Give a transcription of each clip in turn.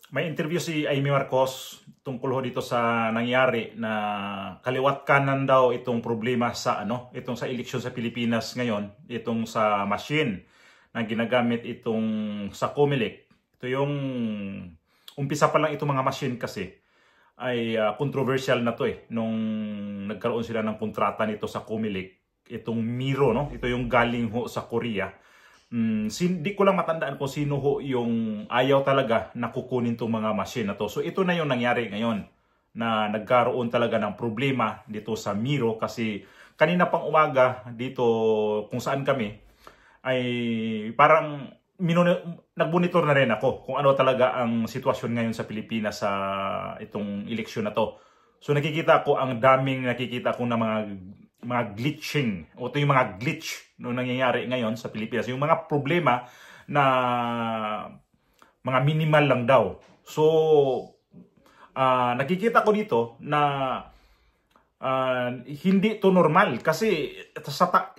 May interview si Amy Marcos tungkol ho dito sa nangyari na kaliwat kanan daw itong problema sa itong sa eleksyon sa Pilipinas ngayon, itong sa machine na ginagamit itong sa COMELEC. Ito yung umpisa pa lang itong mga machine kasi ay controversial na to nung nagkaroon sila ng kontrata nito sa COMELEC. Itong Miro, no? Ito yung galing ho sa Korea. Di ko lang matandaan kung sino ho yung ayaw talaga na kukunin itong mga machine na to. So ito na yung nangyari ngayon na nagkaroon talaga ng problema dito sa Miro kasi kanina pang umaga dito kung saan kami ay parang nagbonitor na rin ako kung ano talaga ang sitwasyon ngayon sa Pilipinas sa itong eleksyon na to. So nakikita ko ang daming nakikita ko na mga glitching o ito yung mga glitch no nangyayari ngayon sa Pilipinas, yung mga problema na mga minimal lang daw. So nakikita ko dito na hindi to normal kasi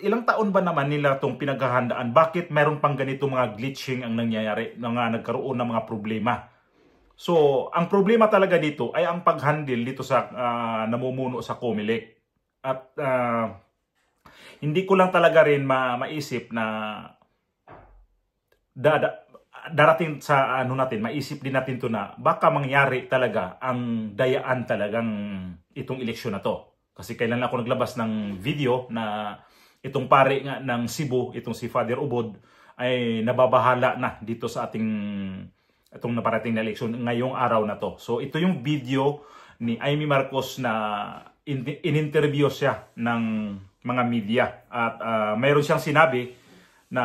ilang taon ba naman nila itong pinaghahandaan, bakit meron pang ganito mga glitching ang nangyayari, nagkaroon ng mga problema. So ang problema talaga dito ay ang pag-handle dito sa namumuno sa COMELEC. At hindi ko lang talaga rin maisip na darating sa maisip din natin to na baka mangyari talaga ang dayaan talagang itong eleksyon na to. Kasi kailan ako naglabas ng video na itong pare nga ng Cebu, itong si Father Ubod, ay nababahala na dito sa itong naparating na eleksyon ngayong araw na to. So ito yung video ni Amy Marcos na in-interview siya ng mga media at mayroon siyang sinabi na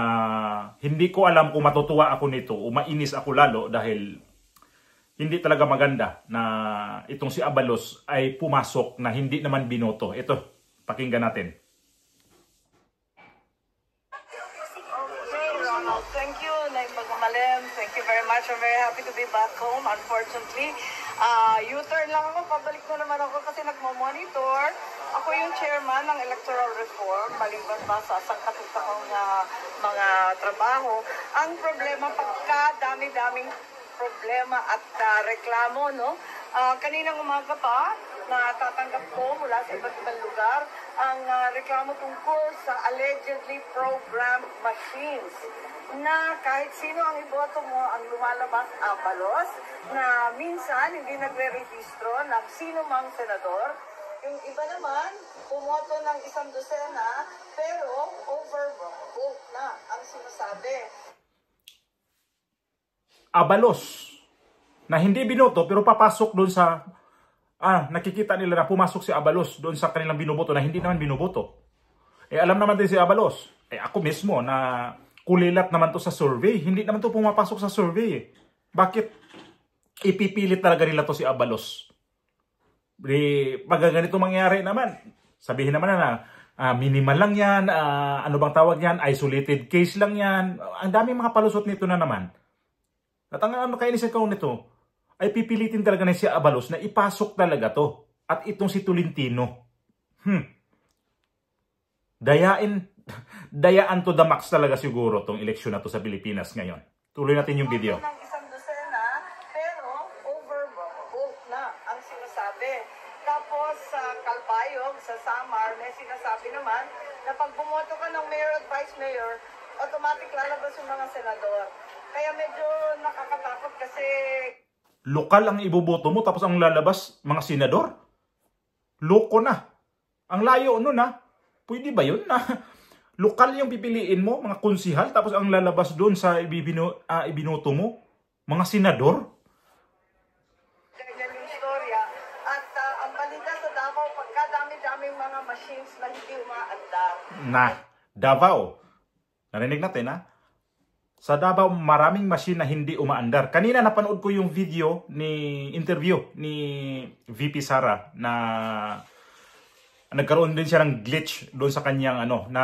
hindi ko alam kung matutuwa ako nito o mainis ako lalo dahil hindi talaga maganda na itong si Abalos ay pumasok na hindi naman binoto. Ito, pakinggan natin. Okay, Ronald, thank you. Naim Bagamalim, thank you very much. I'm very happy to be back home. Unfortunately, U-turn lang ako, pabalik na naman ako kasi nagmo-monitor. Ako yung chairman ng electoral reform, maliban ba sa sangkatutakang mga trabaho. Ang problema, pagka dami-daming problema at reklamo, no? Kaninang umaga pa, natatanggap ko mula sa iba't ibang lugar ang reklamo tungkol sa allegedly programmed machines na kahit sino ang iboto mo ang lumalabas Abalos, na minsan hindi nagre-registro ng sino mang senador. Yung iba naman, pumoto ng 100 pero overvote na ang sinasabi. Abalos na hindi binoto pero papasok doon sa nakikita nila na pumasok si Abalos doon sa kanilang binoboto na hindi naman binoboto. Alam naman din si Abalos, ako mismo na kulilat naman to sa survey, hindi naman to pumapasok sa survey. Bakit ipipilit talaga nila to si Abalos? Pag ganito mangyari naman, sabihin naman na minimal lang yan, ano bang tawag yan, isolated case lang yan. Ang daming mga palusot nito na naman. At ang kainis ko nito, ay pipilitin talaga na si Abalos na ipasok talaga to. At itong si Tolentino. Dayaan to the max talaga siguro tong eleksyon na to sa Pilipinas ngayon. Tuloy natin yung video. Ng 100 pero overvote na ang sinasabi. Tapos sa Calbayog, sa Samar, may sinasabi naman na pag bumoto ka ng mayor at vice mayor, automatic lalabas yung mga senador. Kaya medyo nakakatakot kasi lokal ang iboboto mo tapos ang lalabas mga senador? Loko na. Ang layo nun Pwede ba yun na lokal yung pipiliin mo, mga konsihal, tapos ang lalabas doon sa ibinoto mo, mga senador? ganyan yung istorya. At ang balita sa Davao, pagkadami-daming mga machines na hindi umaandar. Davao. Narinig natin Sa Davao, maraming machine na hindi umaandar. Kanina napanood ko yung video interview ni VP Sara na nagkaroon din siya ng glitch doon sa kanyang na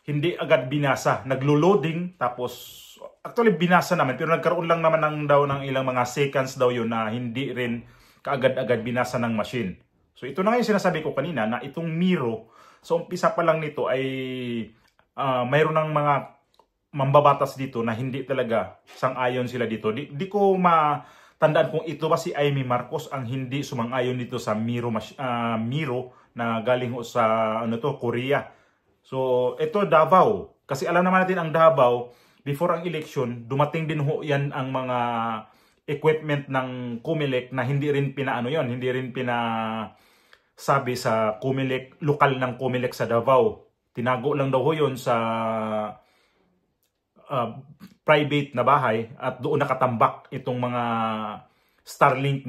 hindi agad binasa. Naglo-loading tapos actually binasa naman pero nagkaroon lang naman ng ilang mga seconds daw yun na hindi rin kaagad-agad binasa ng machine. So ito na nga yung sinasabi ko kanina na itong Miro, so umpisa pa lang nito ay mayroon ng mga mambabatas dito na hindi talaga sang-ayon sila dito. Di ko matandaan kung ito ba si Amy Marcos ang hindi sumang-ayon dito sa Miro na galing sa Korea. So ito Davao. Kasi alam naman natin ang Davao, before ang election, dumating din ho yan ang mga equipment ng Comelec na hindi rin hindi rin sabi sa Comelec, lokal ng Comelec sa Davao. Tinago lang daw ho yun sa private na bahay at doon nakatambak itong mga Starlink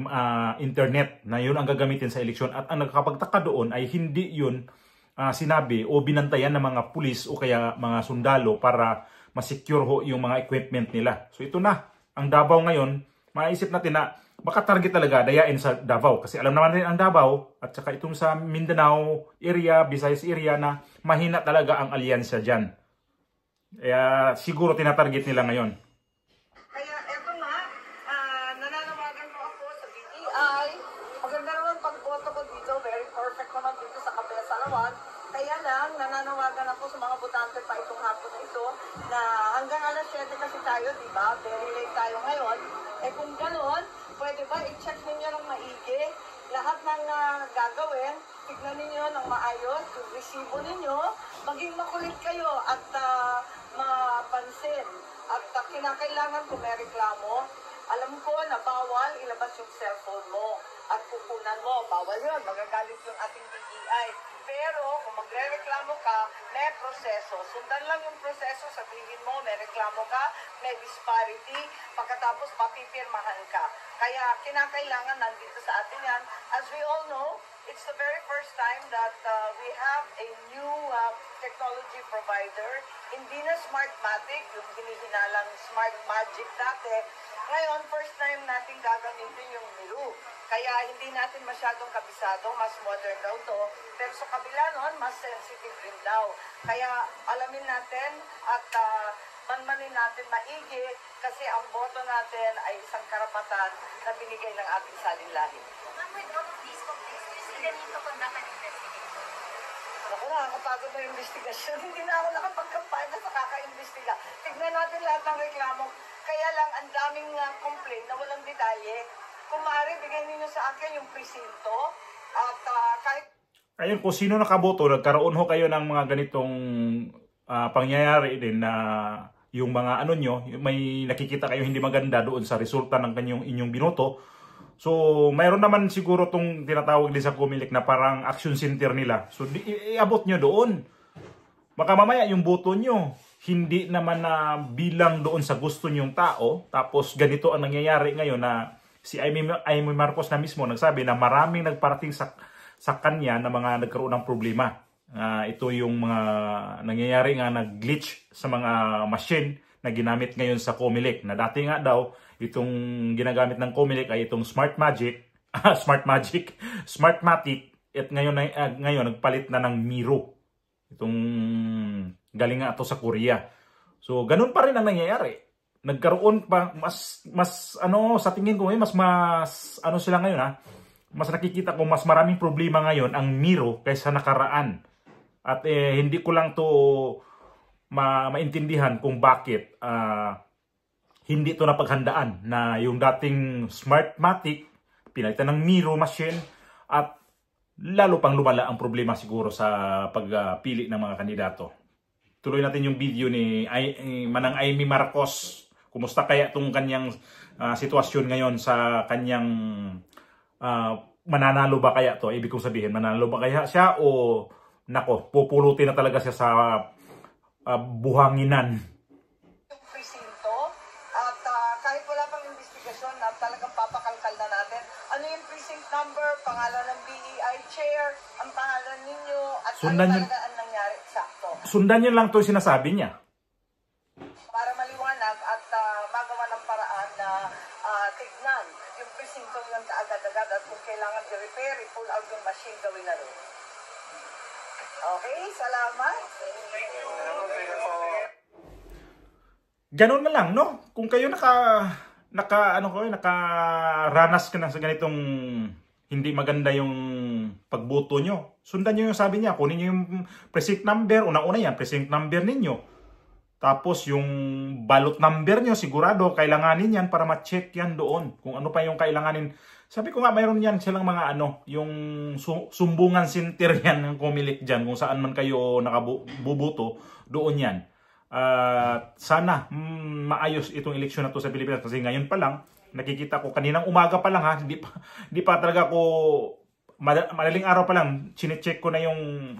internet na yun ang gagamitin sa eleksyon. At ang nakakapagtaka doon ay hindi yun sinabi o binantayan ng mga pulis o kaya mga sundalo para masecure ho yung mga equipment nila. So ito na, ang Davao ngayon, maisip natin na baka target talaga dayain sa Davao. Kasi alam naman natin ang Davao at saka itong sa Mindanao area, Visayas area na mahina talaga ang alyansa dyan. Kaya siguro tinatarget nila ngayon. Kaya eto na, nananawagan po ako sa BPI. Maganda naman pag-boto ko dito. Very perfect naman dito sa Kabesa Lawan. Kaya lang, nananawagan ako sa mga botante pa itong hapon na ito na hanggang alas 7 kasi tayo, di ba? Very late tayo ngayon. Eh kung gano'n, pwede ba i-check ninyo ng maigi lahat ng gagawin, tignan ninyo ng maayos, yung resibo ninyo, maging makulit kayo at mapansin. At kinakailangan kung may reklamo, alam ko na bawal ilabas yung cellphone mo at kukunan mo. Bawal yun, magagalit yung ating BPI. Pero kung magre-reklamo ka, may proseso. Sundan lang yung proseso, sabihin mo, may reklamo ka, may disparity, pagkatapos papipirmahan ka. Kaya kinakailangan nandito sa atin yan. As we all know, it's the very first time that we have a new technology provider. Hindi na Smartmatic, yung hinihinalang Smart Magic dati. Ngayon, first time natin gagamitin yung Miro. Kaya hindi natin masyadong kabisado, mas modern daw to. Pero sa kabila nun, mas sensitive rin daw. Kaya alamin natin at manmanin natin maigi kasi ang boto natin ay isang karapatan na binigay ng ating salinlahi. Ma'am, with all of these complaints, do you see the need to conduct an investigation? Ako, nakakapagod na investigasyon. Hindi na ako nakapag-campaign na nakaka-investiga. Tignan natin lahat ng reklamo. Kaya lang, ang daming complaint na walang detalye. Kung maaari, bigay ninyo sa akin yung presinto at kahit... Ayun, kung sino nakaboto, nagkaroon ho kayo ng mga ganitong pangyayari din na yung mga may nakikita kayo hindi maganda doon sa resulta ng inyong binoto. So, mayroon naman siguro tong tinatawag din sa Comelec na parang action center nila. So, iabot nyo doon. Baka mamaya yung boto nyo, hindi naman na bilang doon sa gusto nyong tao. Tapos, ganito ang nangyayari ngayon na si Amy Marcos na mismo nagsabi na maraming nagparating sa kanya na mga nagkaroon ng problema. Ito yung mga nangyayari nga nag-glitch sa mga machine na ginamit ngayon sa Comelec. Na dati nga daw, itong ginagamit ng Comelec ay itong Smartmatic, at ngayon nagpalit na ng Miro. Itong galing nga ito sa Korea. So, ganun pa rin ang nangyayari. Nagkaroon pa, sa tingin ko, mas sila ngayon, mas nakikita ko, mas maraming problema ngayon ang Miro kaysa nakaraan. At hindi ko lang to maintindihan kung bakit hindi to napaghandaan na yung dating Smartmatic, pinalitan ng Miro machine at lalo pang lumala ang problema siguro sa pagpili ng mga kandidato. Tuloy natin yung video ni Manang Amy Marcos. Kumusta kaya itong kanyang sitwasyon ngayon sa kanyang mananalo ba kaya to? Ibig kong sabihin, mananalo ba kaya siya o nako, pupulutin na talaga siya sa buhanginan. Yung presinto at kahit wala pang investigasyon na talagang papakalkal na natin. Ano yung precinct number, pangalan ng BEI chair, ang pangalan ninyo at Sundan ano talaga ang nangyari eksakto. Sundan niyo lang to yung sinasabi niya. Para maliwanag at magawa ng paraan na tignan yung presinto yun sa agad-agad at kung kailangan i-repair, i-pull out yung machine, gawin na rin. Okay, salamat. Ganun na lang, no? Kung kayo nakaranas ka na sa ganitong hindi maganda yung pagboto nyo, sundan nyo yung sabi niya, kunin nyo yung precinct number, unang-una yan, precinct number ninyo. Tapos yung ballot number nyo, sigurado, kailanganin yan para ma-check yan doon. Kung ano pa yung kailanganin. Sabi ko nga, mayroon yan silang mga yung sumbungan center yan ng Comelec dyan. Kung saan man kayo nakabubuto, doon yan. Sana maayos itong eleksyon na to sa Pilipinas. Kasi ngayon pa lang, nakikita ko, kaninang umaga pa lang ha, hindi pa talaga ko, madaling araw pa lang, chinecheck ko na yung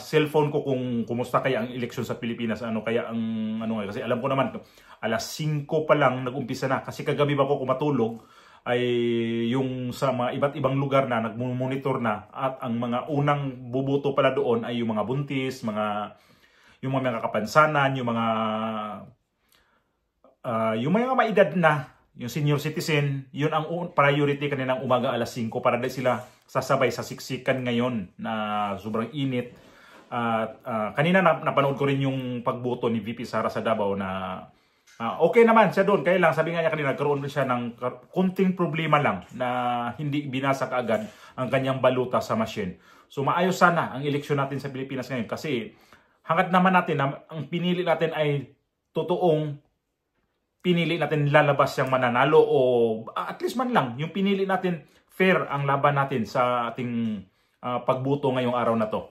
cellphone ko kung kumusta kaya ang eleksyon sa Pilipinas, ano kaya ang kasi alam ko naman alas 5 pa lang nag-umpisa na, kasi kagabi ba ko kumatulog ay yung sa mga iba't ibang lugar na nagmonitor na, at ang mga unang bubuto pala doon ay yung mga buntis, yung mga kapansanan, yung mga maedad na, yung senior citizen. Yun ang priority kaninang umaga alas 5 para dahil sila sasabay sa siksikan ngayon na sobrang init. Kanina napanood ko rin yung pagboto ni VP Sara sa Davao na okay naman siya doon. Kaya lang, sabi nga niya kanina, nagkaroon siya ng kunting problema lang na hindi binasa kaagad ang kanyang baluta sa machine. So maayos sana ang eleksyon natin sa Pilipinas ngayon, kasi hangad naman natin na ang pinili natin ay totoong pinili natin lalabas yung mananalo, o at least man lang yung pinili natin fair ang laban natin sa ating pagboto ngayong araw na to.